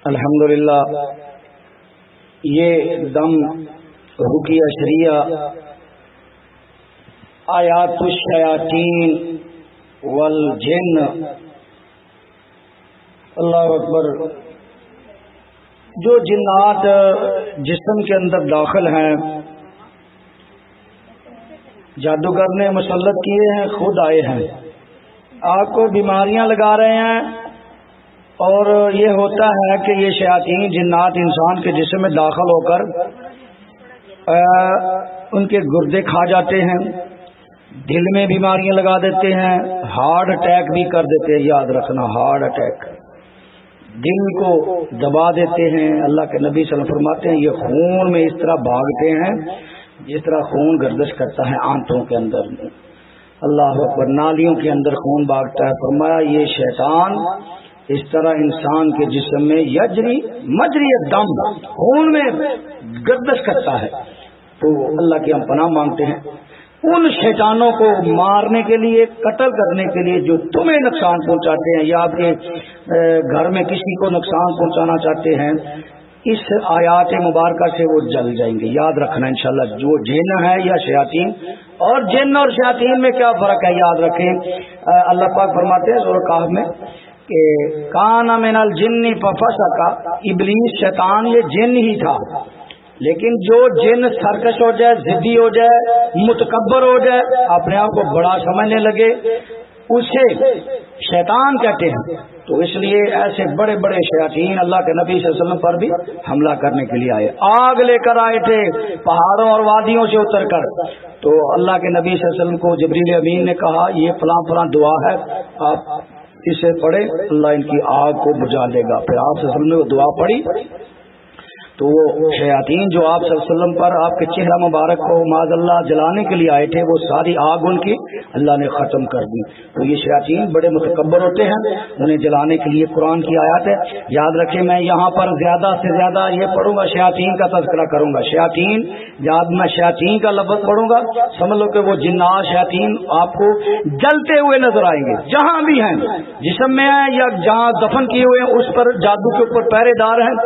الحمدللہ یہ دم رقیہ شریعہ آیات الشیاطین والجن، اللہ اکبر، جو جنات جسم کے اندر داخل ہیں، جادوگر نے مسلط کیے ہیں، خود آئے ہیں، آپ کو بیماریاں لگا رہے ہیں، اور یہ ہوتا ہے کہ یہ شیاطین جنات انسان کے جسم میں داخل ہو کر ان کے گردے کھا جاتے ہیں، دل میں بیماریاں لگا دیتے ہیں، ہارٹ اٹیک بھی کر دیتے ہیں۔ یاد رکھنا، ہارٹ اٹیک، دل کو دبا دیتے ہیں۔ اللہ کے نبی صلی اللہ علیہ وسلم فرماتے ہیں یہ خون میں اس طرح بھاگتے ہیں جس طرح خون گردش کرتا ہے آنتوں کے اندر، اللہ اکبر، نالیوں کے اندر خون بھاگتا ہے۔ فرمایا یہ شیطان اس طرح انسان کے جسم میں یجری مجری دم، خون میں گردش کرتا ہے۔ تو اللہ کی ہم پناہ مانگتے ہیں ان شیطانوں کو مارنے کے لیے، قتل کرنے کے لیے جو تمہیں نقصان پہنچاتے ہیں یا آپ کے گھر میں کسی کو نقصان پہنچانا چاہتے ہیں، اس آیات مبارکہ سے وہ جل جائیں گے۔ یاد رکھنا انشاءاللہ، جو جن ہے یا شیاطین، اور جن اور شیاطین میں کیا فرق ہے یاد رکھیں۔ اللہ پاک فرماتے ہیں سورہ کہف میں کہ کان من الجن ففسق، ابلیس شیطان یہ جن ہی تھا، لیکن جو جن سرکش ہو جائے، ضدی ہو جائے، متکبر ہو جائے، اپنے آپ کو بڑا سمجھنے لگے، اسے شیطان کہتے ہیں۔ تو اس لیے ایسے بڑے بڑے شیاطین اللہ کے نبی صلی اللہ علیہ وسلم پر بھی حملہ کرنے کے لیے آئے، آگ لے کر آئے تھے پہاڑوں اور وادیوں سے اتر کر۔ تو اللہ کے نبی صلی اللہ علیہ وسلم کو جبریل امین نے کہا یہ فلاں فلاں دعا ہے، آپ اسے پڑھے، اللہ ان کی آگ کو بجھا لے گا۔ پھر آپ صلی اللہ علیہ وسلم نے وہ دعا پڑھی تو وہ شیاطین جو آپ صلی اللہ علیہ وسلم پر آپ کے چہرہ مبارک کو معاذ اللہ جلانے کے لیے آئے تھے، وہ ساری آگ ان کی اللہ نے ختم کر دی۔ تو یہ شیاطین بڑے متکبر ہوتے ہیں، انہیں جلانے کے لیے قرآن کی آیات ہے۔ یاد رکھیں میں یہاں پر زیادہ سے زیادہ یہ پڑھوں گا، شیاطین کا تذکرہ کروں گا۔ شیاطین، جب میں شیاطین کا لفظ پڑھوں گا سمجھ لو کہ وہ جنات شیاطین آپ کو جلتے ہوئے نظر آئیں گے، جہاں بھی ہیں، جسم میں ہیں یا جہاں دفن کیے ہوئے ہیں، اس پر جادو کے اوپر پہرے دار ہیں،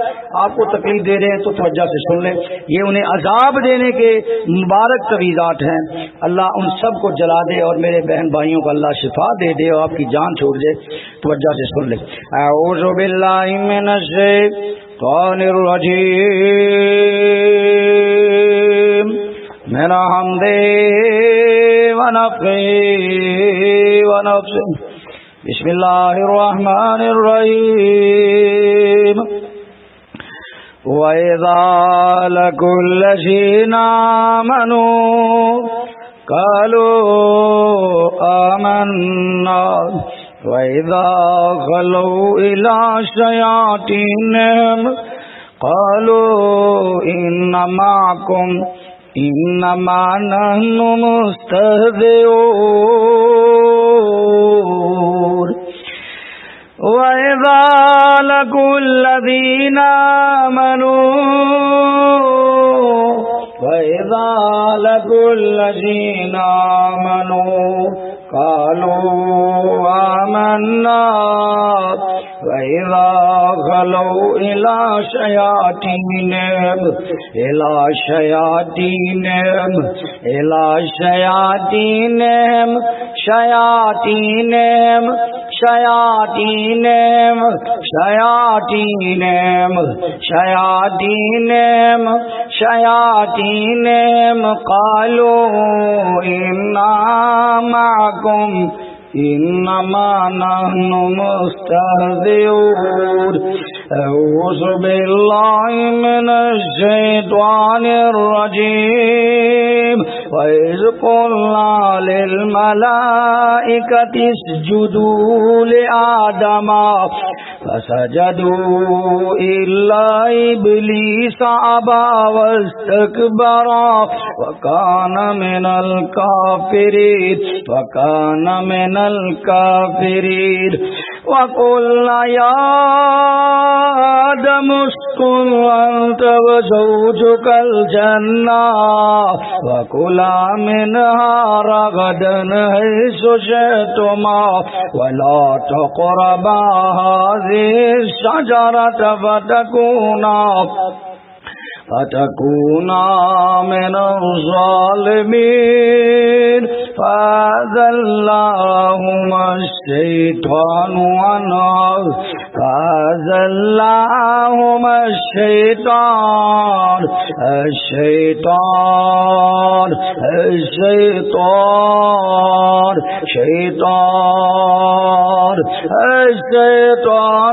آپ کو تکلیف دے رہے ہیں تو توجہ سے سن لیں، یہ انہیں عذاب دینے کے مبارک تویزات ہیں۔ اللہ ان سب کو جلا دے اور میرے بہن بھائیوں کو اللہ شفا دے دے اور آپ کی جان چھوڑ دے، توجہ سے سن لیں۔ اعوذ باللہ من الشیطان الرجیم، من حمدہ ونفخہ ونفثہ، بسم اللہ الرحمن الرحیم۔ وَإِذَا لَقُوا الَّذِينَ آمَنُوا قَالُوا آمَنَّا وَإِذَا خَلَوْا إِلَىٰ شَيَاطِينِهِمْ قَالُوا إِنَّ مَعَكُمْ إِنَّمَا نَحْنُ مُسْتَهْزِئُونَ۔ وَإِذَا لَقُوا الَّذِينَ آمَنُوا قَالُوا آمَنَّا وَإِذَا خَلَوْا إِلَىٰ شَيَاطِينِهِمْ قَالُوا إِنَّا مَعَكُمْ إِنَّمَا نَحْنُ مُسْتَهْزِئُونَ۔ أعوذ باللہ من الشیطان الرجیم۔ وَإِذْ قُلْنَا لِلْمَلَائِكَةِ اسْجُدُوا لِآدَمَ فَسَجَدُوا إِلَّا إِبْلِيسَ أَبَىٰ وَاسْتَكْبَرَ وَكَانَ مِنَ الْكَافِرِينَ۔ وَقُلْنَا يَا آدَمُ اسكن أنت وزوجك الجنة وكلا منها رغدا حيث شئتما ولا تقربا هذه الشجرة فتكونا من الظالمين فأزلهما الشيطان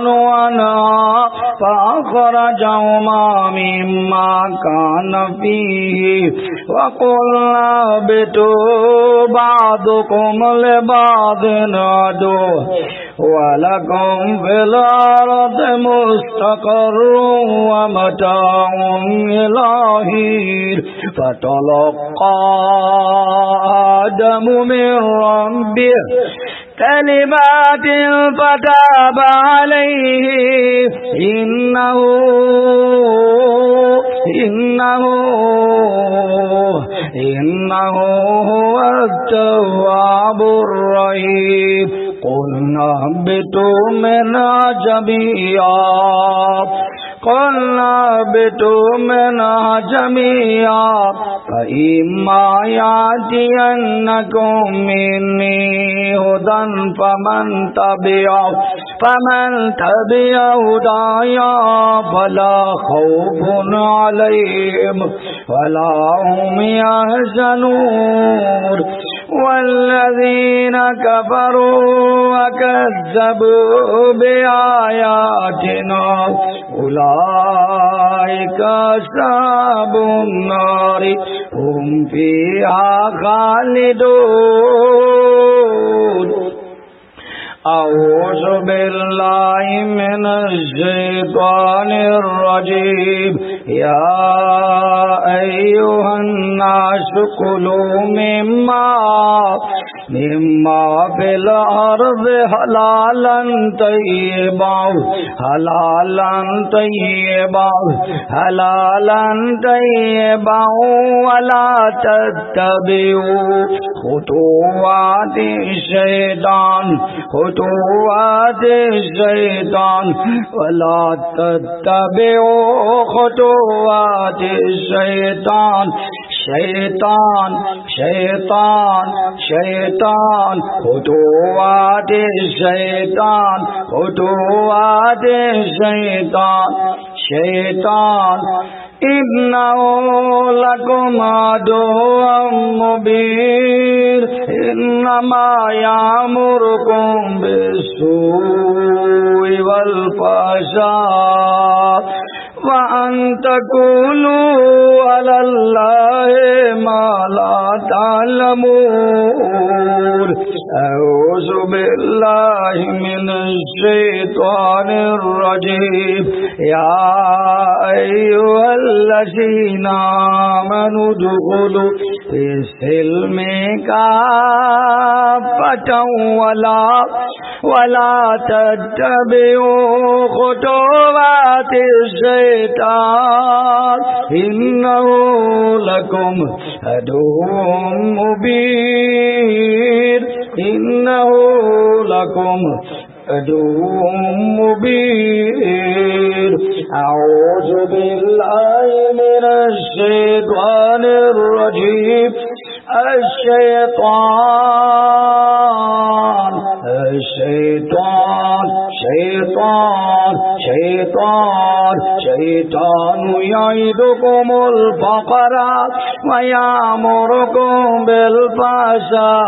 عنها فأخرجهما مما كان فيه وقلنا اهبطوا بعضكم لبعض عدو ولكم في الأرض مستقر ومتاع إلى حين فتلقى آدم من ربه كلمات فتاب عليه إنه هو التواب الرحيم قلنا اهبطوا منها جميعا فإما يأتينكم مني هدى فمن تبع هدايا فلا خوف عليهم ولا هم يحزنون والذين كفروا وكذبوا بآياتنا أولئك أصحاب النار هم فيها خالدون أعوذ بالله من الشيطان الرجيم يا أيها الناس كلوا مما في الأرض حلالا طيبا ولا تتبعوا خطوات الشيطان ولا تتبعوا خطوات الشيطان إنه لكم عدو مبين إنما يأمركم بالسوء والفحشاء وأن تقولوا على الله ما لا تعلمون أعوذ بالله من الشيطان الرجيم يا أيها الذين آمنوا ادخلوا في السلم كافة ولا تتبعوا خطوات الشيطان إنه لكم عدو مبين أعوذ بالله من الشيطان الرجيم الشيطان يعدكم الفقر ويأمركم بالفحشاء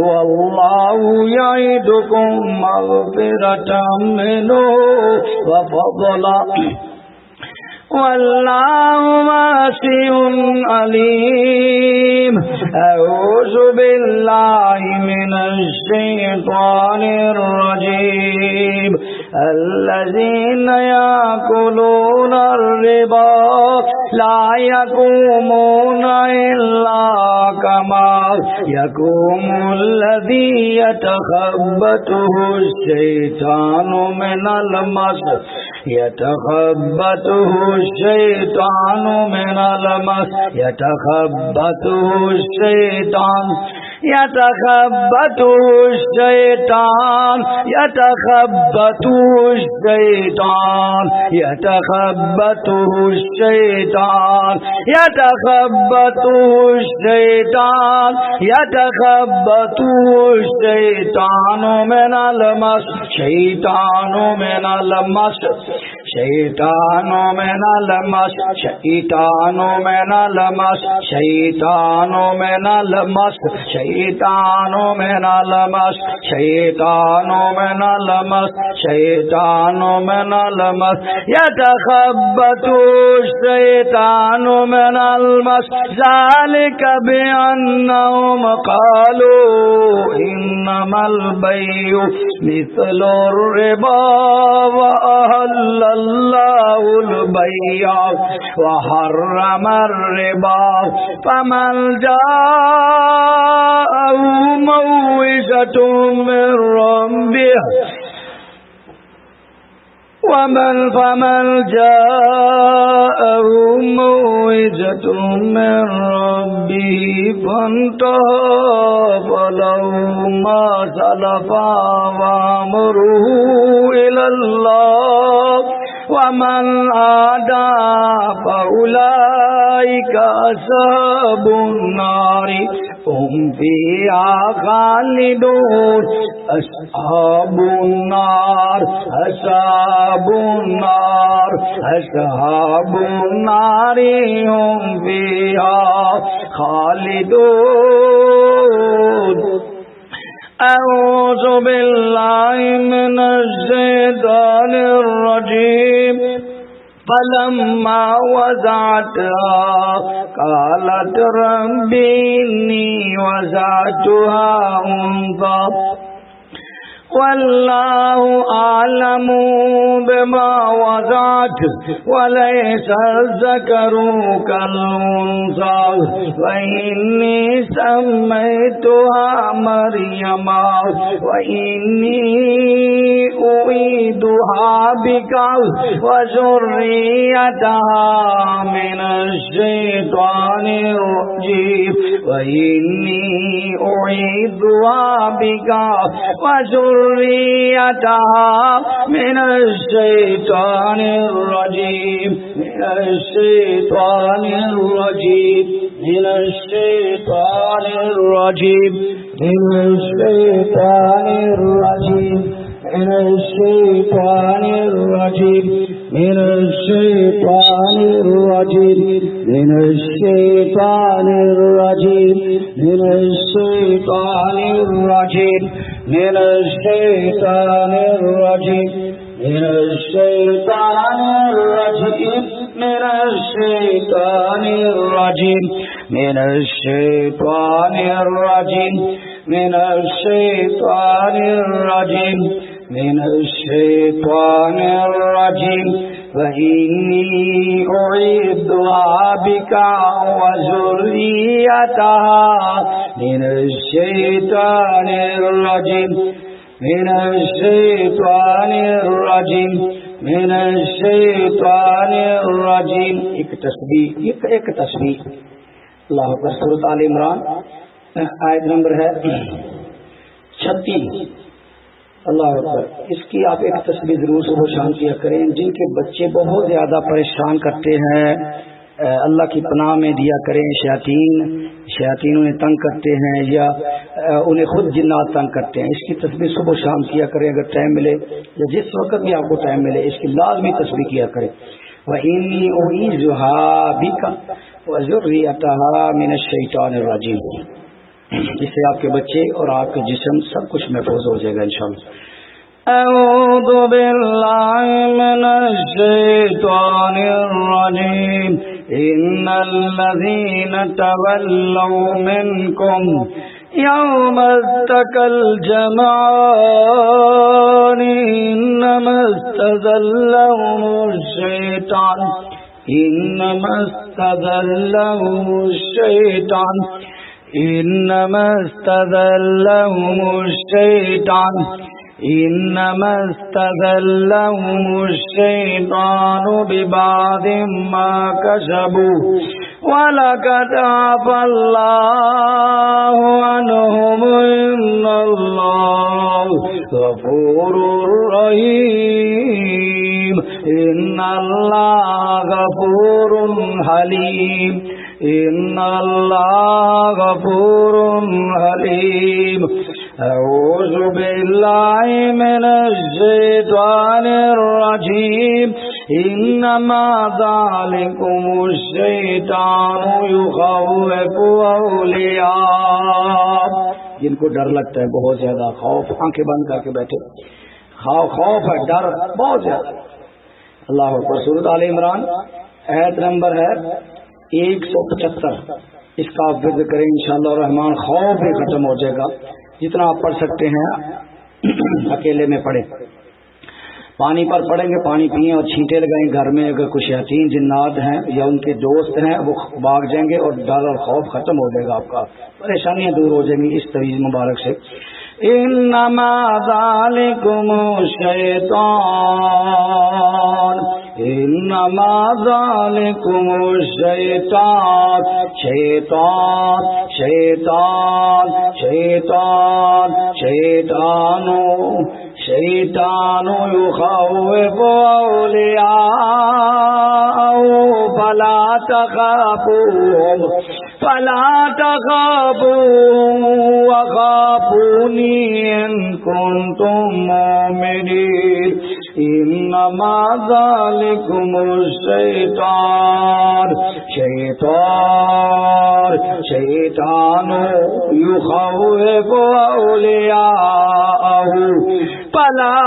والله يعدكم مغفرة منه وفضلا والله واسع عليم أعوذ بالله من الشيطان الرجيم الذين يأكلون الربا لا يقومون إلا كما يقوم الذي يتخبطه الشيطان من المس يتخبطه الشيطان من المس يتخبطه الشيطان يتخبطه الشيطان يتخبطه الشيطان يتخبطه الشيطان يتخبطه الشيطان يتخبطه الشيطان من المس شيطان من المس شيطان من المس شيطان من المس شيطان من المس شيطان من المس شيطان من المس شيطان من المس يتخبطه الشيطان من المس ذلك بأنهم قالوا إنما البيع مثل الربا وأحل الله البيع وحرم الربا فمن جاءه موعظة من ربه فمن جاءه موعظة من ربه فانتهى فله ما سلف وأمره إلى الله ومن عاد فأولئك أصحاب النار هم فيها خالدون أصحاب النار أصحاب النار أصحاب النار هم فيها خالدون أعوذ بالله من الشيطان الرجيم فلما وضعتها قالت رب إني وضعتها أنثى والله أعلم بما وضعت وليس الذكر كالأنثى وإني سميتها مريم وإني أعيدها بك وذريتها من الشيطان الرجيم وإني أعيدها بك وذريتها من الشيطان الرجيم من الشيطان الرجيم من الشيطان الرجيم من الشيطان الرجيم من الشيطان الرجيم من الشيطان الرجيم من الشيطان الرجيم من الشيطان الرجيم من الشيطان الرجيم من الشيطان الرجيم من الشيطان الرجيم من الشيطان الرجيم من الشيطان الرجيم من الشيطان الرجيم وإني أعيذها بك وذريتها من الشيطان الرجيم من الشيطان الرجيم من الشيطان الرجيم ایک تسبیح اللہ اکبر سورۃ آل عمران آیت نمبر ہے 36 اللہ اکبر. اس کی آپ ایک تسبیح ضرور صبح شام کیا کریں. جن کے بچے بہت زیادہ پریشان کرتے ہیں اللہ کی پناہ میں دیا کریں. شیاطین انہیں تنگ کرتے ہیں یا انہیں خود جنات تنگ کرتے ہیں. اس کی تسبیح صبح شام کیا کریں اگر ٹائم ملے یا جس وقت بھی آپ کو ٹائم ملے اس کی لازمی تسبیح کیا کریں. وَإِنِّي أُعِيذُهَا بِكَ وَذُرِّيَّتَهَا مِنَ الشَّيْطَانِ الرَّجِيمِ. اس سے آپ کے بچے اور آپ کے جسم سب کچھ محفوظ ہو جائے گا انشاءاللہ. اعوذ باللہ من الشیطان الرجیم. ان الذین تولوا منکم یوم التقى الجمعان انما استزلهم الشیطان انما استزلهم الشیطان انما استزلهم الشیطان إنما استذلهم الشيطان ببعض ما كسبوا ولقد عفا الله عنهم إن الله غفور رحيم إن الله غفور حليم إن الله غفور حليم أعوذ بالله من الشيطان الرجيم إنما ذلكم الشيطان يخوف أولياء. جن کو ڈر لگتا ہے بہت زیادہ، خوف، آنکھیں بند کر کے بیٹھے، خوف ہے، ڈر بہت زیادہ. اللہ اکبر. سورۃ آل عمران آیت نمبر ہے 175. اس کا آپ ذکر کریں انشاءاللہ الرحمن. خوف بھی ختم ہو جائے گا. جتنا آپ پڑھ سکتے ہیں اکیلے میں پڑھیں. پانی پر پڑھیں گے، پانی پئیں اور چھینٹے لگائیں. گھر میں اگر کچھ شیاطین جنات ہیں یا ان کے دوست ہیں وہ بھاگ جائیں گے اور ڈر اور خوف ختم ہو جائے گا. آپ کا پریشانیاں دور ہو جائیں گی اس طویل مبارک سے. إنما ذلكم الشيطان إنما ذلكم الشيطان شيطان شيطان شيطان شيطان شيطان يخوف أولياءه فلا تخافوهم وخافوني إن كنتم مؤمنين إنما ذلكم الشيطان شيطان يخوف أولياءه فلا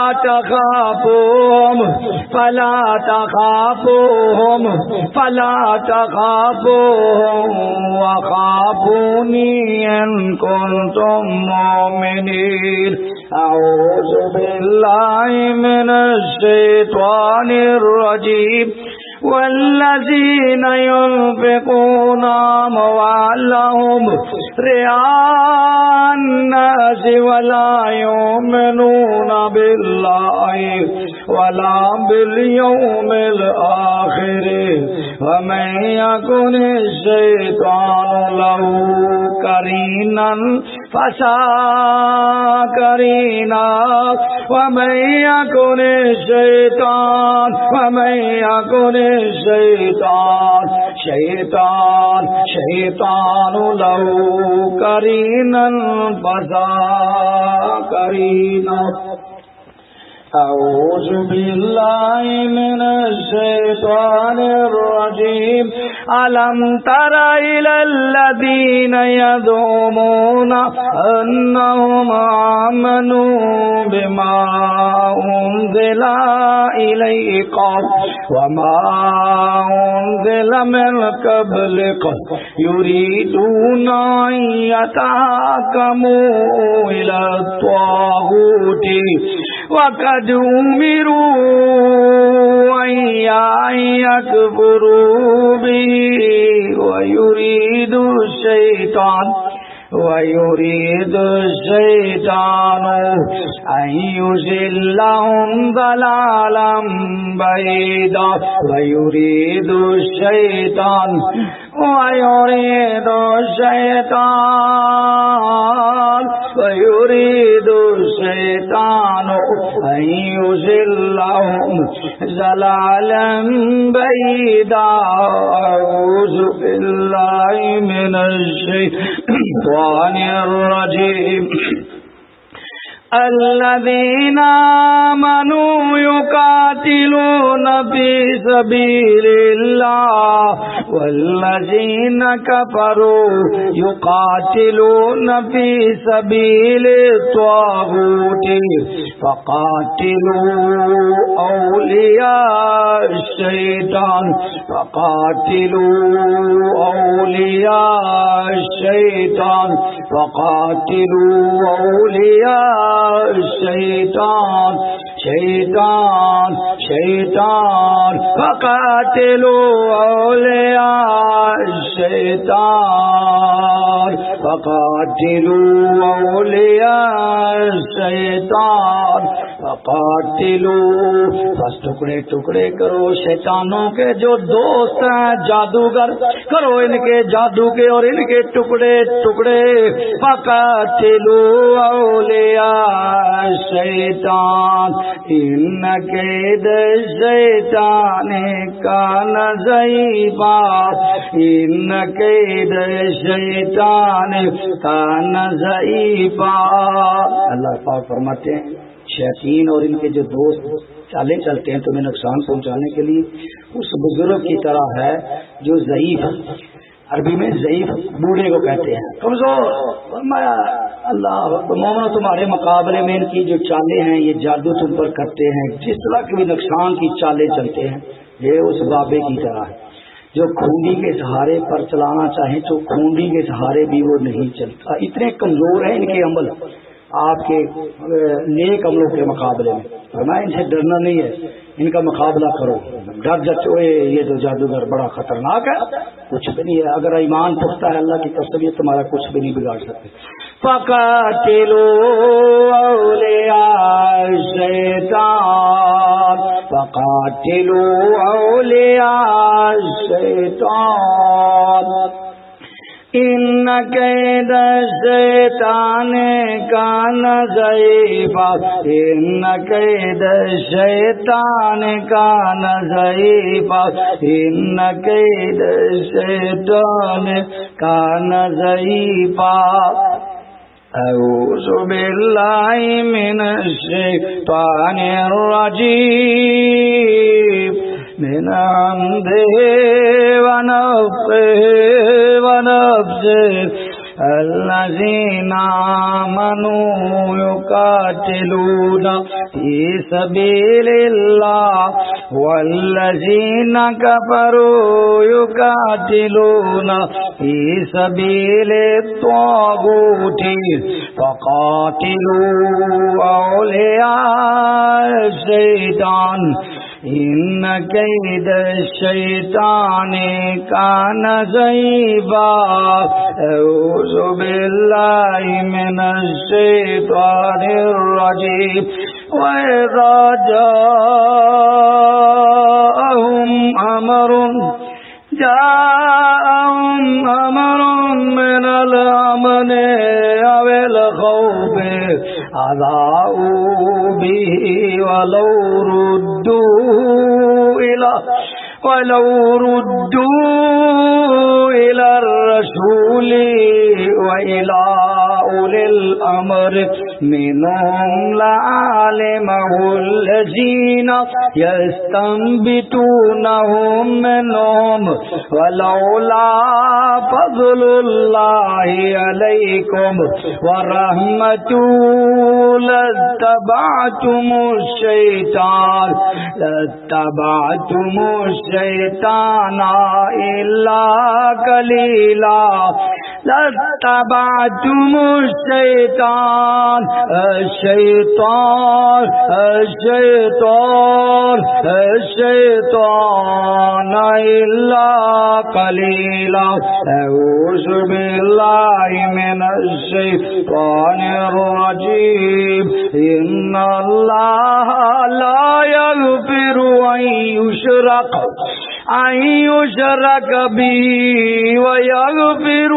تخافوهم وخافوني إن كنتم مؤمنين أعوذ بالله من الشيطان الرجيم والذين ينفقون أموالهم رئاء الناس ولا يؤمنون بالله ولا باليوم الآخر ومن يكن الشيطان له قرينا فساء قرينا ومن يكن الشيطان له قرينا فساء قرينا. أعوذ بالله من الشيطان الرجيم ألم تر إلى الذين يزعمون أنهم آمنوا بما أنزل إليك وما أنزل من قبلك يريدون أن يتحاكموا إلى الطاغوت وقد أمروا أن يكفروا به ويريد الشيطان أن يضلهم ضلالا بعيدا ويريد الشيطان أن يضلهم ضلالا بعيدا. أعوذ بالله من الشيطان الرجيم. الذين آمنوا يقاتلون في سبيل الله والذين كفروا يقاتلون في سبيل الطاغوت فقاتلوا أولياء الشيطان شیطان شیطان فقاتلوا اولیاء الشیطان فقاتلوا اولیاء الشیطان فقاتلوا، بس ٹکڑے ٹکڑے کرو شیطانوں کے جو دوست ہیں جادوگر، کرو ان کے جادو کے اور ان کے ٹکڑے ٹکڑے۔ فقاتلوا اولیاء الشیطان ان کید الشیطان کان ضعیفا، ان کید الشیطان کان ضعیفا۔ اللہ پاک فرماتے ہیں شیاطین اور ان کے جو دوست چالیں چلتے ہیں تمہیں نقصان پہنچانے کے لیے، اس بزرگ کی طرح ہے جو ضعیف ہے۔ عربی میں ضعیف بوڑھے کو کہتے ہیں، کمزور۔ فرمایا اللہ مومنو تمہارے مقابلے میں ان کی جو چالیں ہیں، یہ جادو تم پر کرتے ہیں، جس طرح کے بھی نقصان کی چالیں چلتے ہیں، یہ اس بابے کی طرح ہے جو کھونڈی کے سہارے پر چلانا چاہیں تو کھونڈی کے سہارے بھی وہ نہیں چلتا۔ اتنے کمزور ہیں ان کے عمل آپ کے نیک عملوں کے مقابلے میں۔ فرمایا ان سے ڈرنا نہیں ہے، ان کا مقابلہ کرو، ڈر جاتے ہوئے یہ تو جادوگر بڑا خطرناک ہے، کچھ بھی نہیں ہے، اگر ایمان پختہ ہے اللہ کی قسم یہ تمہارا کچھ بھی نہیں بگاڑ سکتے۔ فقاتلوا اولیاء الشیطان فقاتلوا اولیاء الشیطان ان کید الشیطان کان ضعیفا، ان کید الشیطان کان ضعیفا، ان کید الشیطان کان ضعیفا۔ اعوذ باللہ من الشیطان الرجیم من حمدہ ونفخہ ونفثہ الذین آمنوا یقاتلون فی سبیل اللہ والذین کفروا یقاتلون فی سبیل الطاغوت فقاتلوا اولیاء الشیطان ان کید الشیطان کان ضعیفا۔ اعوذ باللہ من الشیطان الرجیم وَإِذَا جَاءَهُمْ أَمْرٌ مِّنَ الْأَمْنِ أَوِ الْخَوْفِ أَذَاعُوا بِهِ وَلَوْ رُدُّوا إِلَى الرَّسُولِ وَإِلَى أُولِي الْأَمْرِ مِنْهُمْ لَعَلِمَهُ الَّذِينَ يَسْتَنبِطُونَهُ مِنْهُمْ وَلَوْلَا فَضْلُ اللَّهِ عَلَيْكُمْ وَرَحْمَتُهُ لَاتَّبَعْتُمُ الشَّيْطَانَ إِلَّا قَلِيلًا لَاتَّبَعْتُمُ الشَّيْطَانَ إِلَّا قَلِيلًا۔ أعوذ باللہ من الشیطان الرجیم ان اللہ لا یغفر ان یشرک به ویغفر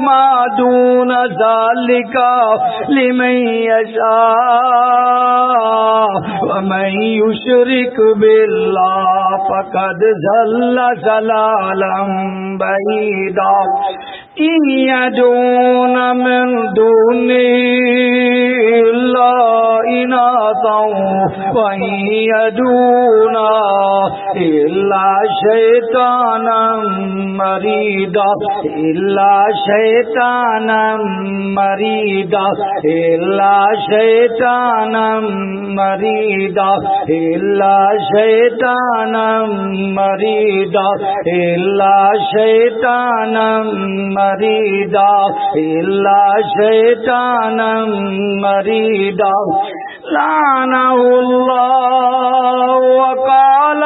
ما دون ذلك لمن یشاء ومن یشرک باللہ فقد ضل ضلالا بعیدا۔ إن يدعون من دونه إلا إناثا وإن يدعون إلا شيطانا مريدا إلا شيطانا مريدا إلا شيطانا مريدا إلا شيطانا مريدا إلا شيطانا مريدا إلا شيطانا مريدا لعنه الله وقال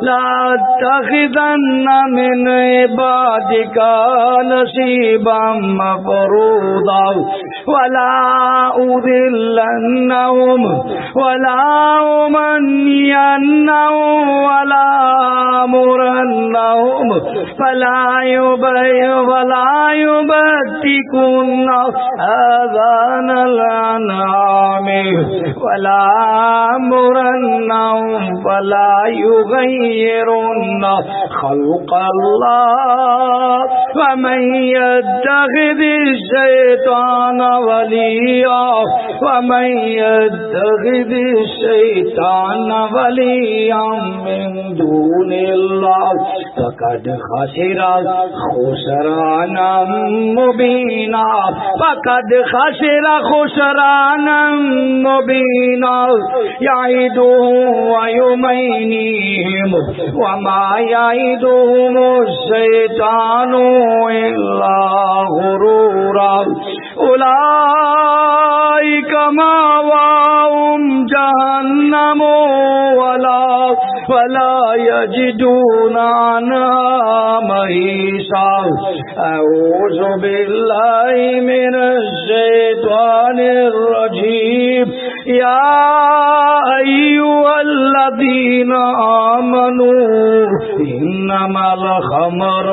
لا تتخذن من عبادك نصيبا مفروضا ولا أذلنهم ولا أمنينهم ولا أمرنهم فلا يبتكن آذان الأنعام ولا أمرنهم فلا يغيرن خلق الله ومن يتخذ الشيطان وليا من دون الله فقد خسر خسرانا مبينا يعدهم ويمنيهم وما يعدهم الشيطان إلا غرورا أولئك مأواهم جهنم ولا يجدون عنها محيصا أعوذ بالله من الشيطان الرجيم يا أيها الذين آمنوا إنما الخمر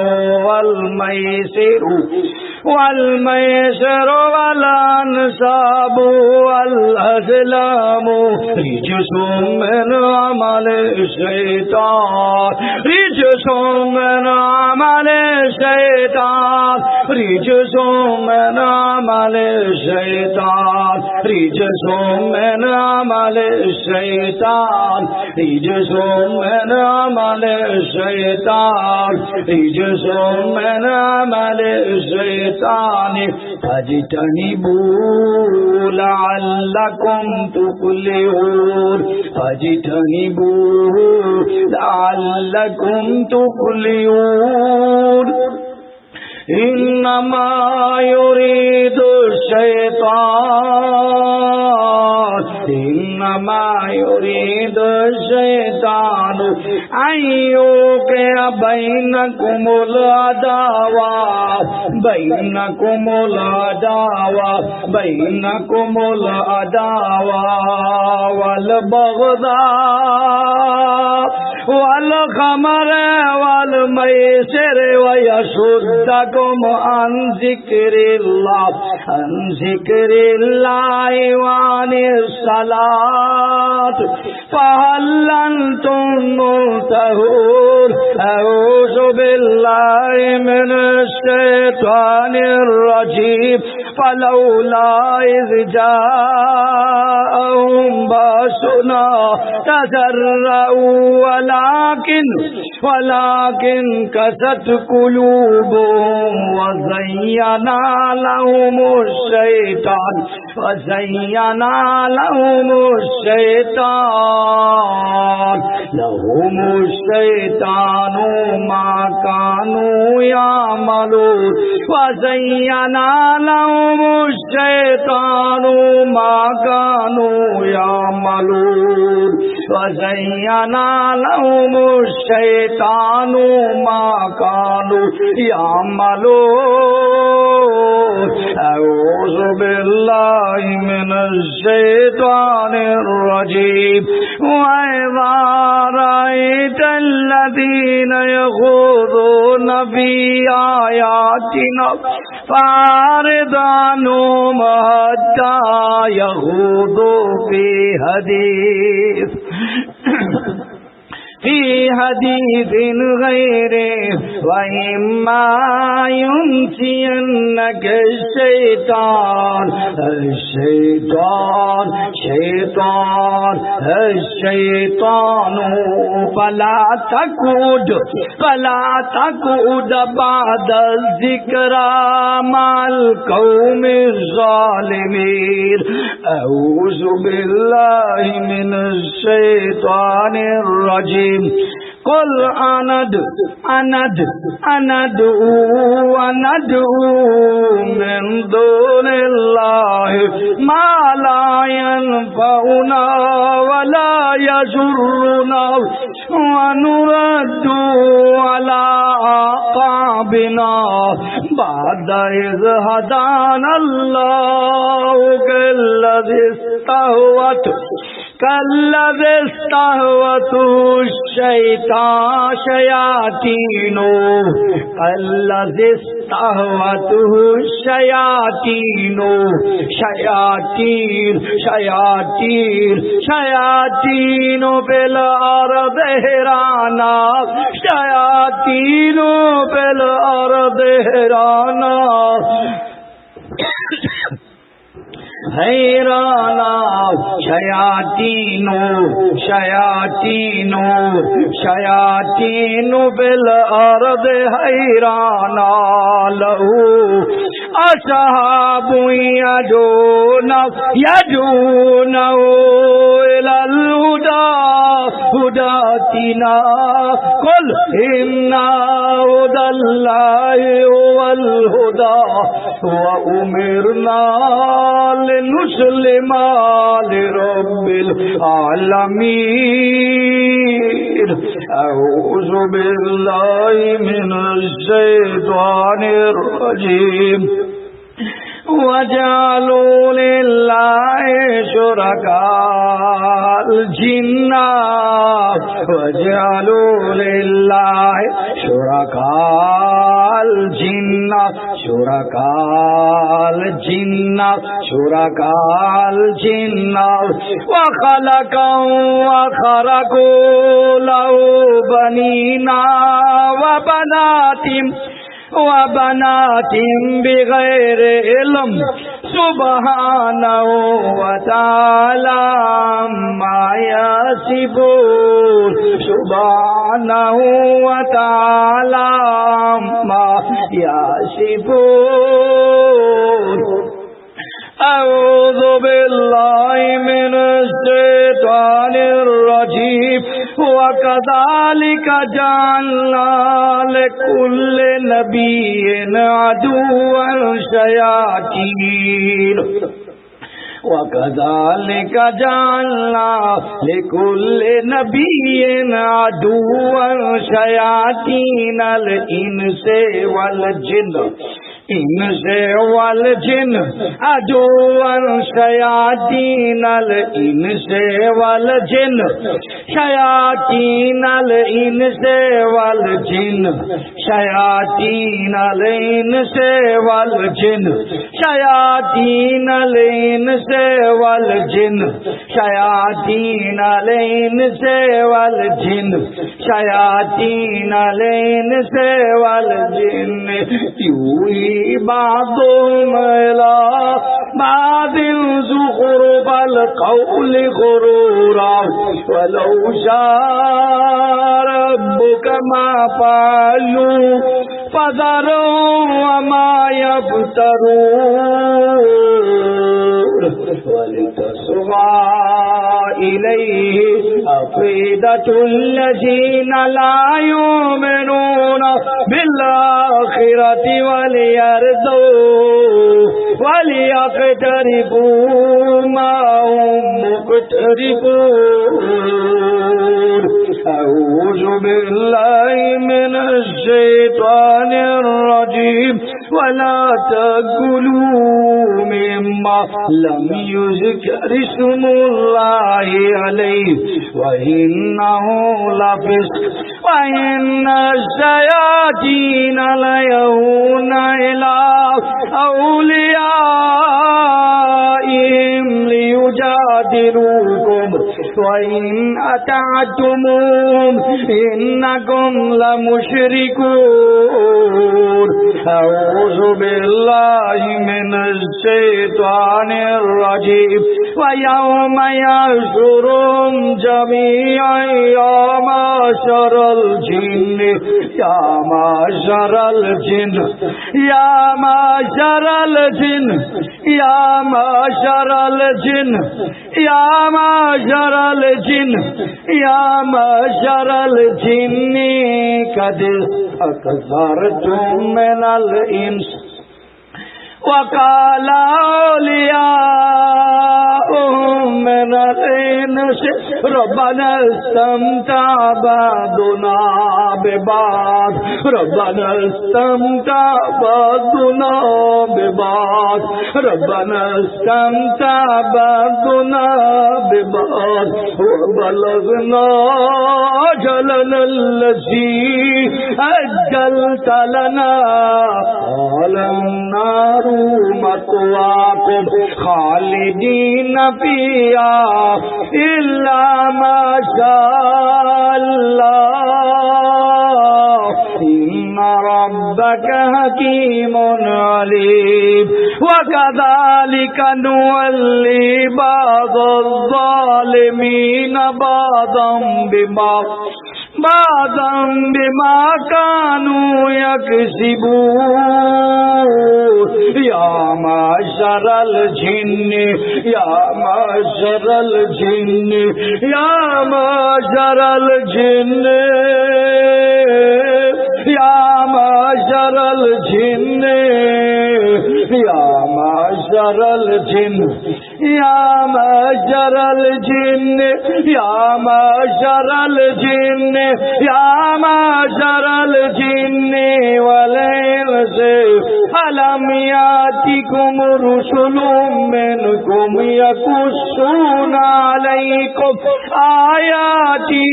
والميسر والأنصاب والأزلام رجس من عمل الشيطان فاجتنبوه لعلكم تفلحون إنما يريد الشيطان أن يوقع بينكم العداوة والبغضاء والخمر والميسر ويصدكم عن ذكر الله وعن الصلاة فهل أنتم منتهون أعوذ بالله من الشيطان الرجيم فلولا إذ جاءهم بأسنا تضرعوا ولكن قست قلوبهم وزين لهم الشيطان ما كانوا يعملون وزين لهم الشيطان ما كانوا يعملون أعوذ بالله من الشيطان الرجيم وإذا رأيت الذين يخوضون في آياتنا فأعرض عنهم حتى يخوضوا في حديث غيره وإما ينسينك الشيطان فلا تقعد بعد الذكرى مع القوم الظالمين أعوذ بالله من الشيطان الرجيم قل أندعو من دون الله ما لا ينفعنا ولا يضرنا ونرد على أعقابنا بعد إذ هدانا الله كالذي استهوته الشياطين بالأرض حیرانا شیاطین بالارض حیرانا لہو اصحاب یدعونه الى الهدى هداتنا قل ان هدى الله هو الهدى وأمرنا لنسلم لرب العالمين أعوذ بالله من الشيطان الرجيم وجعلوا لله شركاء الجن وخلقوا له بنينا وبنات بغير علم سبحانه وتعالى ما يصفون أعوذ بالله من الشيطان الرجيم وكذلك جعلنا لكل نبي عدوا شياطين وكذلك جعلنا لكل نبي عدوا شياطين الإنس والجن عدوا شياطين الإنس والجن شياطين الإنس والجن شياطين الإنس والجن شياطين الإنس والجن شياطين الإنس والجن شياطين الإنس والجن يوحي بعضهم إلى بعض زخرف القول غرورا ولو شاء ربك ما فعلوا فذرهم وما يفترون ولتصغى إليه أفئدة الذين لا يؤمنون بالآخرة وليقترفوا ما هم مقترفون أعوذ بالله من الشيطان الرجيم ولا تأكلوا مما لم يذكر اسم الله عليه وإنه لفسق وإن الشياطين ليوحون إلى أوليائهم ليجادلوكم وإن أطعتموهم إنكم لمشركون أعوذ بالله من الشيطان الرجيم ويوم يحشرهم جميعا يا معشر الجن معشر الجن یا معشر الجن یا معشر الجن قد استكثرتم من الانس وقال أولياؤهم من الإنس ربنا استمتع بعضنا ببعض ربنا استمتع بعضنا ببعض ربنا استمتع بعضنا ببعض وبلغنا أجلنا الذي أجلت لنا قال النار مثواكم خالدين فيها إلا ما شاء الله إن ربك حكيم عليم وكذلك نولي بعض الظالمين بعضا بما كانوا يكسبون يا معشر الجن يا معشر الجن يا معشر الجن يا معشر الجن يا معشر الجن يا معشر الجن يا معشر الجن يا معشر الجن والإنس ألم يأتكم رسل منكم يقصون عليكم آياتي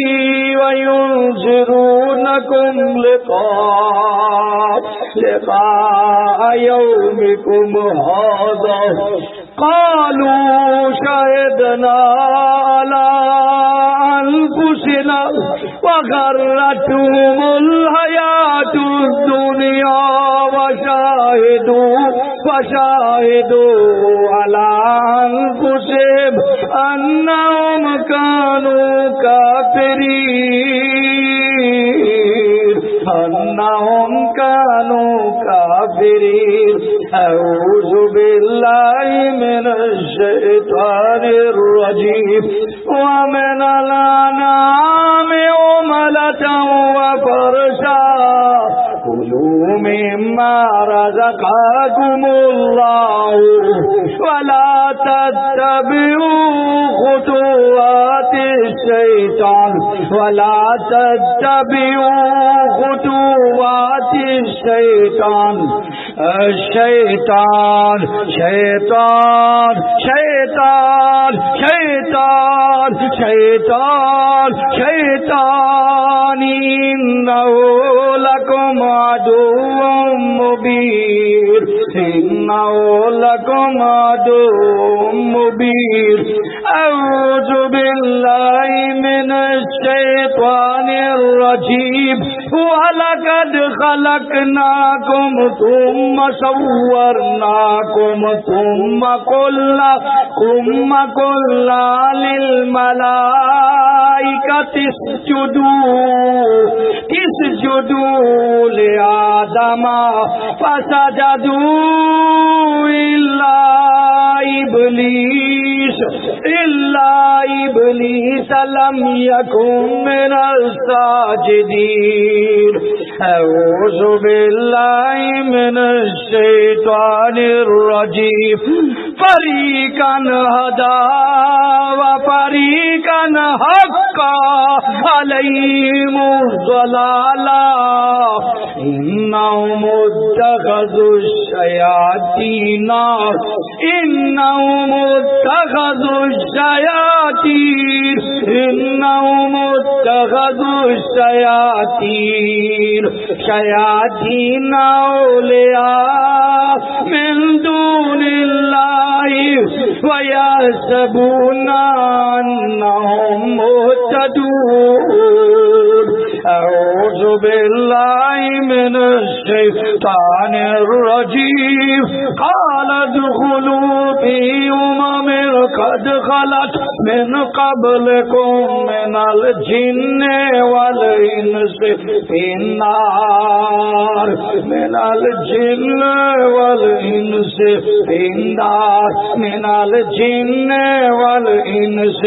وينذرونكم لقاء يومكم هذا قالوا شهدنا على أنفسنا وغرتهم الحياة الدنيا وشاهدوا على أنفسهم أنهم كانوا كافرين أعوذ بالله من الشيطان الرجيم ومن الأنعام حملة وفرشا كلوا مما رزقكم الله ولا تتبعوا خطوات الشيطان الشيطان إنه لكم عدو مبين أعوذ بالله من الشيطان الرجيم وَلَقَدْ خَلَقْنَاكُمْ ثُمَّ صَوَّرْنَاكُمْ ثُمَّ قُلْنَا لِلْمَلَائِكَةِ اسْجُدُوا لِآدَمَ فَسَجَدُوا إِلَّا إِبْلِيسَ لَمْ يَكُنْ مِنَ السَّاجِدِينَ أعوذ بالله من الشيطان الرجيم فريقا هدى وفريقا حق عليهم الضلالة إنهم اتخذوا الشياطين شياطين أولياء من دون الله ويحسبون أنهم مهتدون اعوذ باللہ من الشیطان الرجیم قال ادخلوا فی امم قد خلت من قبلکم من الجن والانس فی النار من الجن والانس فی النار من الجن والانس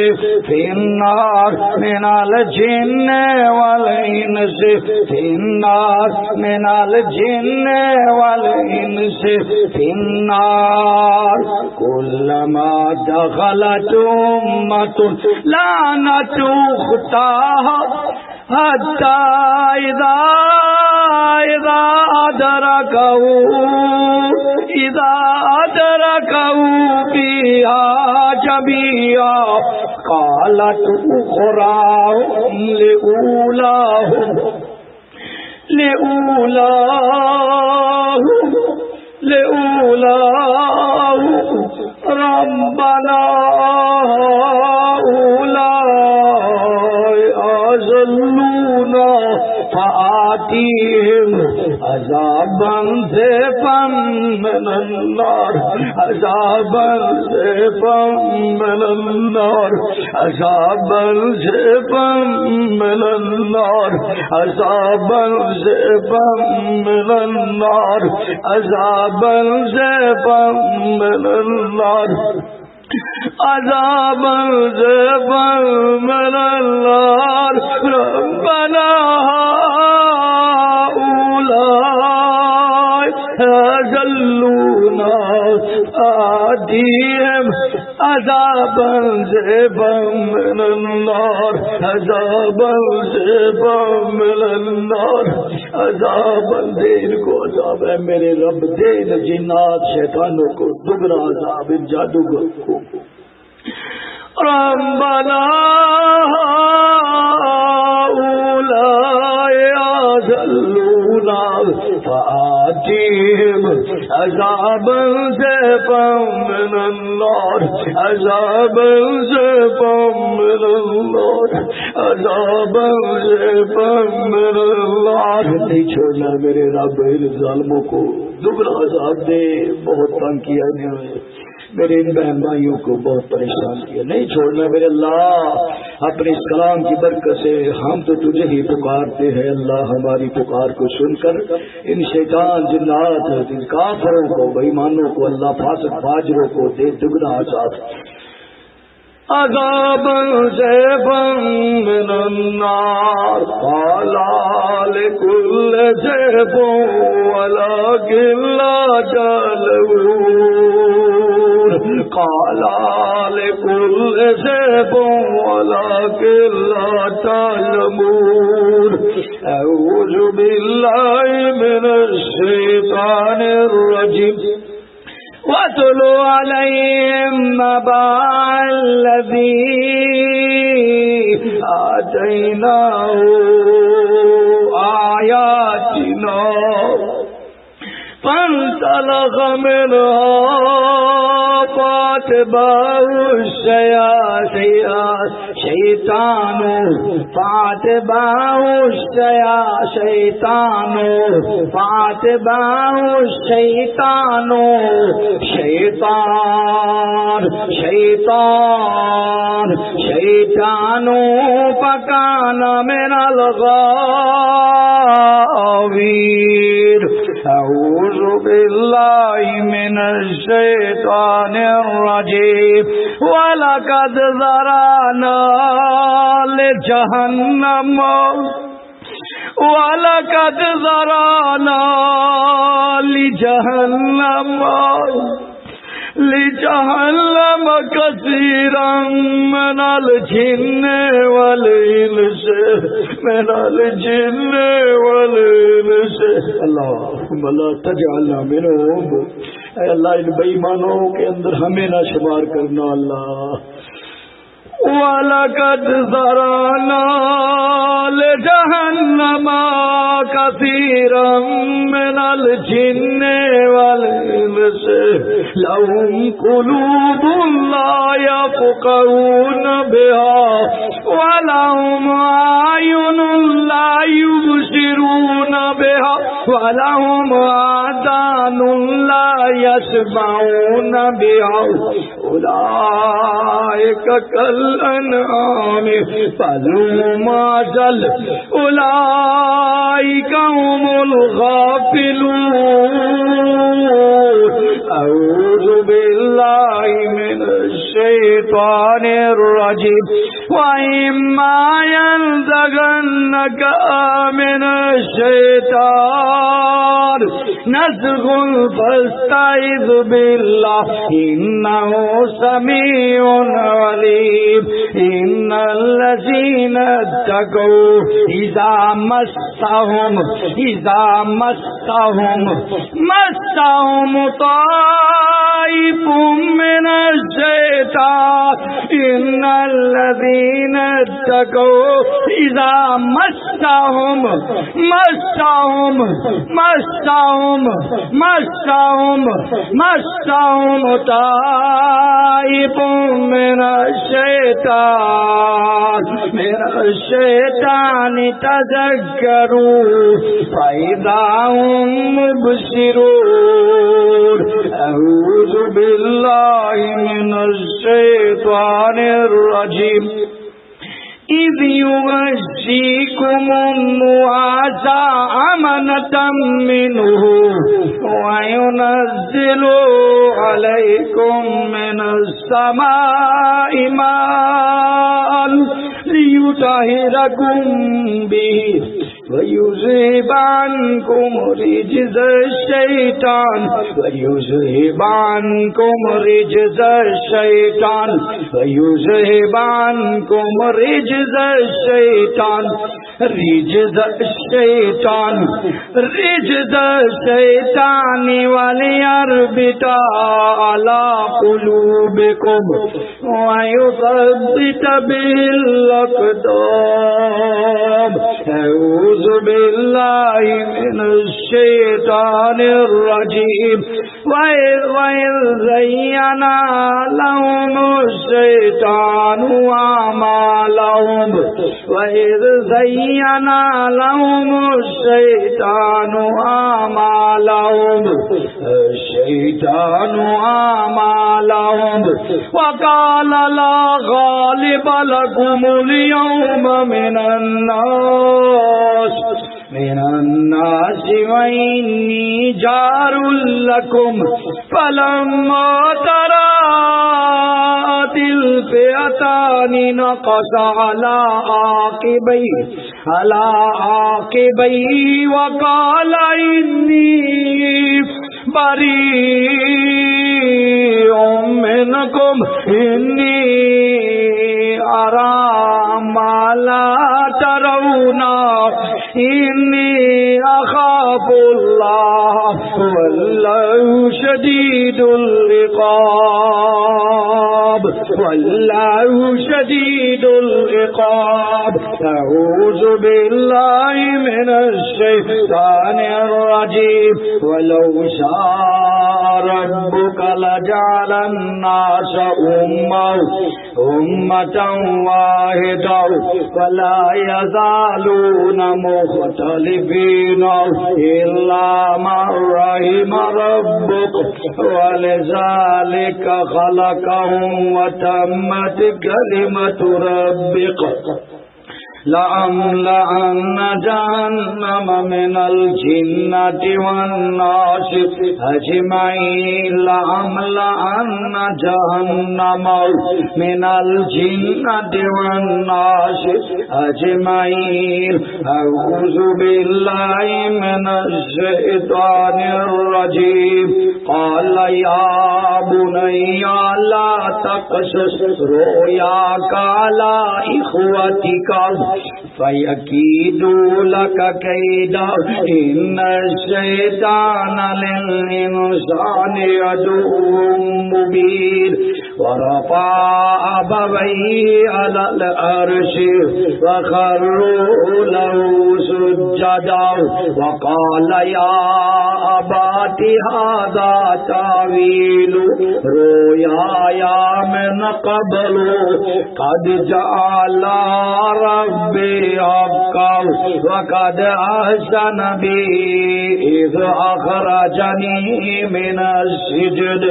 فی النار من الجن والانس فی النار من الجن والانس فی النار کلما دخلت امة لعنت اختاها حتى إذا أدركوا فيها جميعا قالت أخراهم لأولاهم ربنا هؤلاء أضلونا فآتيهم عذابا ضعفا من النار عذابا ضعفا من النار عذابا ضعفا من النار عذابا ضعفا من النار عذابا ضعفا من النار عذابا ضعفا من النار ربنا هؤلاء أضلونا فآتيهم عذابا ضعفا من النار عذابا ضعفا من النار عذابا دین کو عذاب ہے میرے رب دین جنات شیطانوں کو دگنا عذاب جادوگر کو ربنا هؤلاء أضلونا فآتيهم عذابا ضعفا من النار عذابا ضعفا من النار عذابا ضعفا من النار نہیں چھوڑنا میرے رب ان ظالموں کو دوگنا عذاب دے بہت تنگ کیا انہوں نے میرے ان بہن بھائیوں کو بہت پریشان کیا نہیں چھوڑنا میرے اللہ اپنے اس کلام کی برکت سے ہم تو تجھے ہی پکارتے ہیں اللہ ہماری پکار کو سن کر ان شیطان جنات ان کافروں کو بے ایمانوں کو اللہ فاسق فاجروں کو دے دگنا عذاب عذابا ضعفا من النار قال لكل ضعف ولكن لا تعلمون قال لكل ضعف ولكن لا تعلمون أعوذ بالله من الشيطان الرجيم وَاتْلُ عَلَيْهِمْ نَبَأَ الَّذِي آتَيْنَاهُ آيَاتِنَا فَانْسَلَخَ مِنْهَا فَأَتْبَعَهُ الشَّيْطَانُ شیطان فَكَانَ مِنَ الْغَاوِينَ أعوذ بالله من الشيطان الرجيم وَلَقَدْ ذَرَأْنَا لِجَهَنَّمَ كثيرا من الجن والإنس اللهم لا تجعلنا منهم اے اللہ ان بے ایمانوں کے اندر ہمیں نہ شمار کرنا اللہ وَلَقَدْ ذَرَأْنَا لِجَهَنَّمَ كَثِيرًا مِنَ الْجِنِّ وَالْإِنسِ لَهُمْ قُلُوبٌ لَا يَفْقَهُونَ بِهَا وَلَهُمْ أَعْيُنٌ لَا لهم آذان لا يسمعون بها أولئك كالأنعام بل هم أضل أولئك هم الغافلون. أعوذ بالله من الشيطان الرجيم. وإما ينزغنك من الشيطان نزغ فاستعذ بالله إنه سميع عليم. إن الذين اتقوا إذا مسهم طائف من الشيطان إن الذين اتقوا إذا مسهم طائف من الشيطان تذكروا فإذا هم مبصرون. أعوذ بالله من الشيطان الرجيم. إذ يغشيكم النعاس أمنة منه وينزل عليكم من السماء ماء ليطهركم به ويذهب عنكم رجز الشيطان وليربط على قلوبكم ويثبت به الأقدام. أعوذ بالله من الشيطان الرجيم. وإذ زين لهم الشيطان أعمالهم وقال لا غالب لكم اليوم من الناس وإني جار لكم فلما تراءت الفئتان نقص على عاقبيه وقال إني بريء منكم إني أرى ما لا ترون إني أخاف الله والله شديد العقاب. أعوذ بالله من الشيطان الرجيم. ولو شاء ربك لجعل الناس أمة واحدة ولا يزالون مختلفين إلا من رحم ربك ولذلك خلقهم وتمت كلمة ربك لأملأن جهنم من الجنة والناس أجمعين. لأملأن جهنم من الجنة والناس أجمعين. أعوذ بالله من الشيطان الرجيم. قال يا بني لا تقصص رؤياك على إخوتك فيكيدوا لك كيدا إن الشيطان للإنسان عدو مبين. ورفع أبويه على العرش وخروا له سجدا وقال يا أبت هذا تأويل رؤياي من قبل قد جعل ربي ربي حقا وقد أحسن بي إذ أخرجني من السجن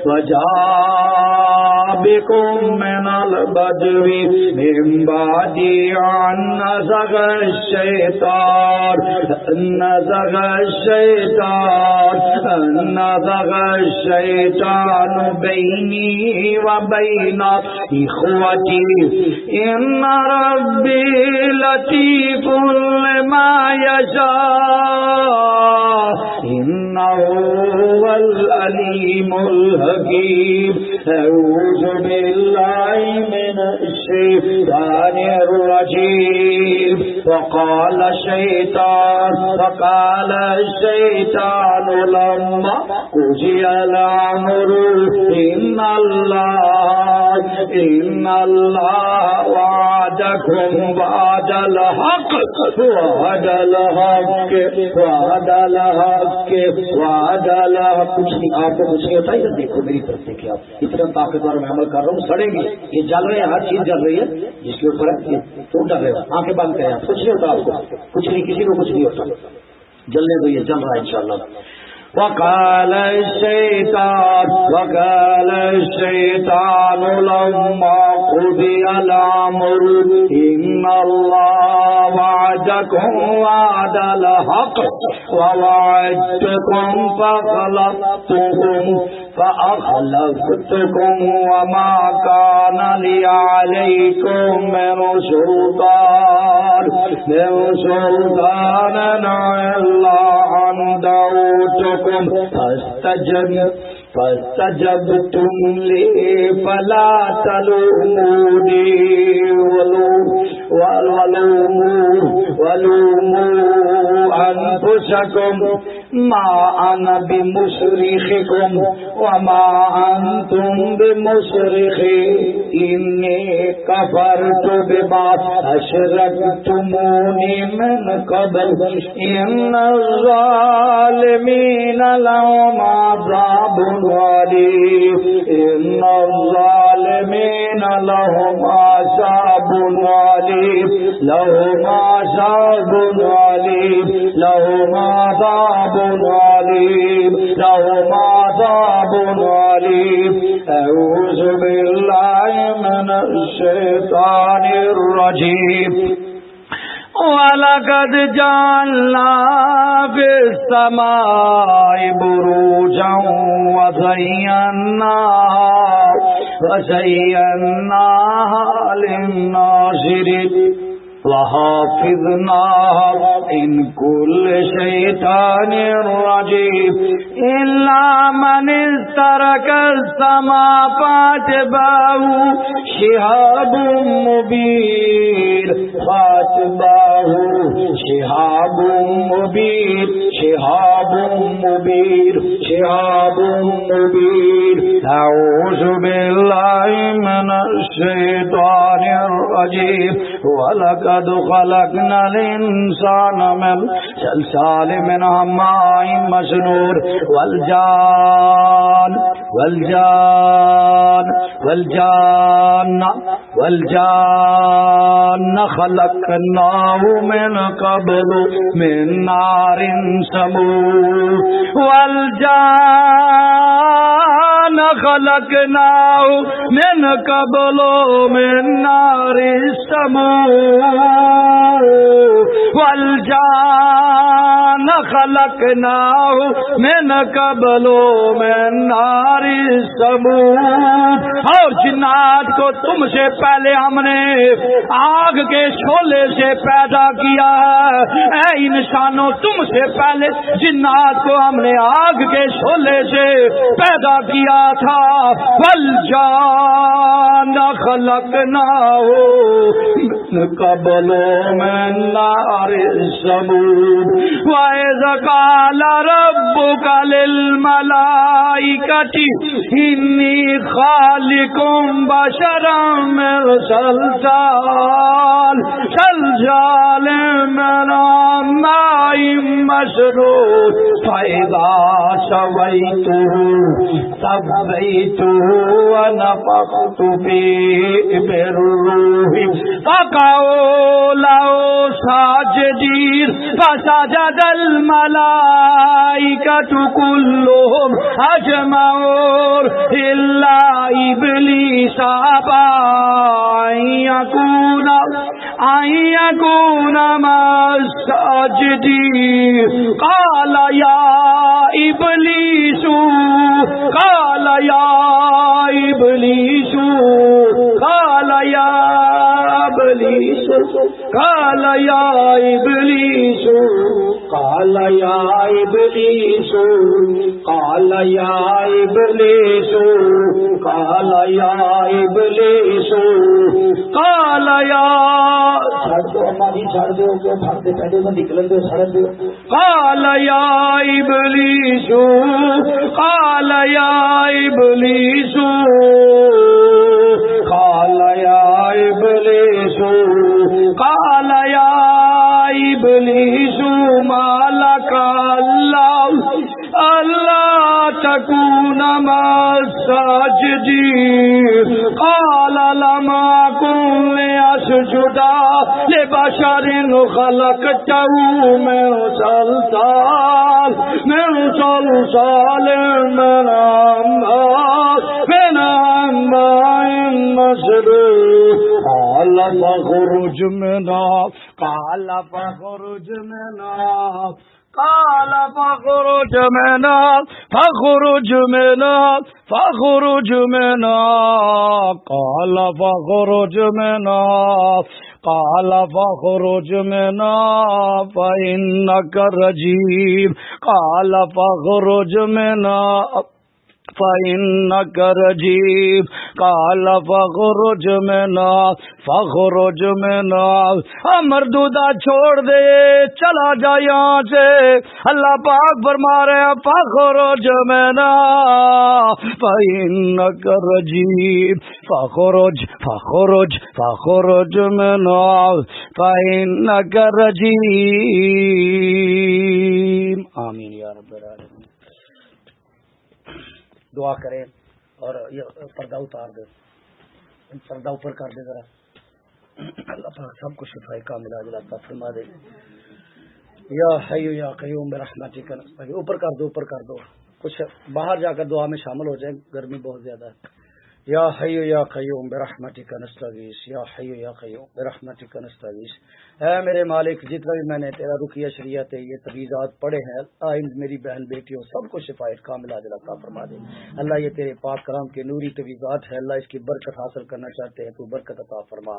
وجاء بكم من البدو من بعد أن نزغ الشيطان بيني وبين إخوتي إن ربي لطيف لما يشاء إنه هو العليم الحكيم أعوذ بالله من الشيطان الرجيم وقال الشيطان لما قضي الأمر إن الله وعدكم وعد الحق کچھ نہیں آپ کو کچھ نہیں ہوتا ہے. دیکھو میری طرف دیکھیں آپ اتنا طاقتور میں عمل کر رہا ہوں. سڑیں گے یہ جل رہے ہیں, ہر چیز جل رہی ہے جس کے اوپر تو ڈر رہے ہو. آنکھیں بند کریں آپ, کچھ نہیں ہوتا آپ کو, کچھ نہیں, کسی کو کچھ نہیں ہوتا. جلنے دو, یہ جل رہا ہے انشاءاللہ. وقال الشيطان لما قضي الأمر إن الله وعدكم وعد الحق ووعدتكم فأخلفتكم وما كان لي عليكم من سلطان إلا أن دعوتكم فاستجبتم لي فلا تلوموني ولوموا أنفسكم ما أنا بمصرخكم وما أنتم بمصرخي إني كفرت بما أشركتموني من قبل إن الظالمين لهم عذاب أليم إن الظالمين لهم عذاب أليم لهم عذاب أليم لهم عذاب أليم لهم عذاب أليم. أعوذ بالله من الشيطان الرجيم. وَلَقَدْ جَعَلْنَا فِي السَّمَاءِ بُرُوجًا وَزَيَّنَّاهَا لِلنَّاظِرِينَ وَحَفِظْنَاهَا مِنْ كُلِّ شَيْطَانٍ رَجِيمٍ إِلَّا مَنِ اسْتَرَكَ السَّمَاءَ فَأَتْبَعَهُ شِهَابٌ مُبِينٌ أعوذ بالله من الشيطان الرجيم. وَلَقَدْ خَلَقْنَا الْإِنسَانَ مِنْ صَلْصَالٍ مِنْ حَمَإٍ مَسْنُونٍ وَالْجَانَّ خَلَقْنَاهُ مِنْ قَبْلُ مِنْ نَارٍ سَمُومٍ وَالْجَانَّ خَلَقْنَاهُ مِنْ قَبْلُ مِنْ نَارٍ سَمُومٍ وَالْجَانَّ خَلَقْنَاهُ مِنْ قَبْلُ مِنْ نَارٍ سَمُومٍ. اور جنات کو تم سے پہلے ہم نے آگ کے شعلے سے پیدا کیا ہے. اے انسانوں, تم سے پہلے جنات کو ہم نے آگ کے شعلے سے پیدا کیا تھا. وَالْجَانَّ خَلَقْنَاهُ مِنْ قَبْلُ مِنْ نَارٍ سَمُومٍ وَإِذْ قَالَ رَبُّكَ لِلْمَلَائِكَةِ إِنِّي خَالِقٌ بَشَرًا مِنْ صَلْصَالٍ مِنْ حَمَإٍ مسنون فإذا سويته ونفخت فيه من روحي فقعوا ساجدين فسجد الملائكة كلهم أجمعون إلا إبليس أبى أن يكون مع الساجدين قال يا إبليس قال يا إبليس قال يا إبليس قال يا إبليس قال يا إبليس قال يا إبليس قال يا إبليس قال يا چھڑ دو اما جی چھڑ دو کہ بھاگتے پہلے میں نکلن دو چھڑ دو قال يا إبليس قال يا إبليس قال يا إبليس قال يا إبليس ما لك ألا تكون مع الساجدين قال لم أكن لأسجد لبشر خلقته من صلصال من حمأ مسنون قال فاخرج منها قال فاخرج منها قال فاخرج منها فاخرج منها فاخرج منها قال فاخرج منها قال فاخرج منها فإنك رجيم قال فاخرج منها فإنك رجيم قال فاخرج منها فاخرج منها مردودہ چھوڑ دے چلا جا یہاں سے اللہ پاک فرما رہے ہیں فاخرج منها فإنك رجيم فاخرج فاخرج فاخرج منها فإنك رجيم آمین یا رب العالمین. دعا کریں اور یہ پردہ اتار دے پردہ اوپر کر دے ذرا اللہ پاک سب کو شفاء کاملہ عطا فرما دے. یا حی یا قیوم برحمتک اوپر کر دو کچھ باہر جا کر دعا میں شامل ہو جائیں گرمی بہت زیادہ ہے. یا حی یا قیوم برحمتک نستغیث یا حی یا قیوم برحمتک نستغیث. اے میرے مالک جتنا بھی میں نے تیرا رقیہ شریعت یہ تجویزات پڑھے ہیں آئند میری بہن بیٹیوں سب کو شفاء کاملہ عطا فرما دے. اللہ یہ تیرے پاک کلام کے نوری تجویزات ہے اللہ اس کی برکت حاصل کرنا چاہتے ہیں تو برکت عطا فرما.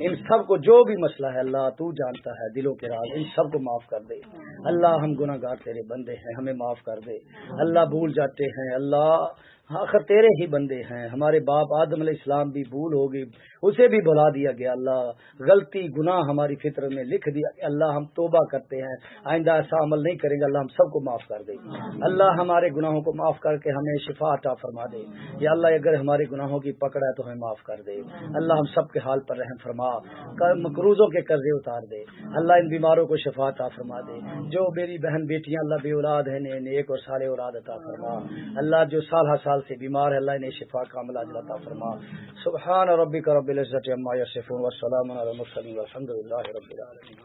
ان سب کو جو بھی مسئلہ ہے اللہ تو جانتا ہے دلوں کے راز ان سب کو معاف کر دے. اللہ ہم گناہ گار تیرے بندے ہیں ہمیں معاف کر دے. اللہ بھول جاتے ہیں اللہ آخر تیرے ہی بندے ہیں. ہمارے باپ آدم علیہ السلام بھی بھول ہوگی اسے بھی بھلا دیا گیا. اللہ غلطی گناہ ہماری فطرت میں لکھ دیا. اللہ ہم توبہ کرتے ہیں آئندہ ایسا عمل نہیں کریں گے. اللہ ہم سب کو معاف کر دے. اللہ ہمارے گناہوں کو معاف کر کے ہمیں شفا عطا فرما دے. یا اللہ اگر ہمارے گناہوں کی پکڑ ہے تو ہمیں معاف کر دے. اللہ ہم سب کے حال پر رحم فرما. مقروضوں کے قرضے اتار دے. اللہ ان بیماروں کو شفا عطا فرما دے. جو میری بہن بیٹیاں اللہ بے اولاد ہیں نیک اور صالح اولاد عطا فرما. اللہ جو سال سے بیمار ہے اللہ انہیں شفا کاملہ عطا فرما. سبحان ربک رب العزت عما یصفون والسلام علی المرسلین والحمد للہ رب العالمین.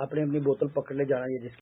آپ نے اپنی بوتل پکڑ لے جانا یہ جس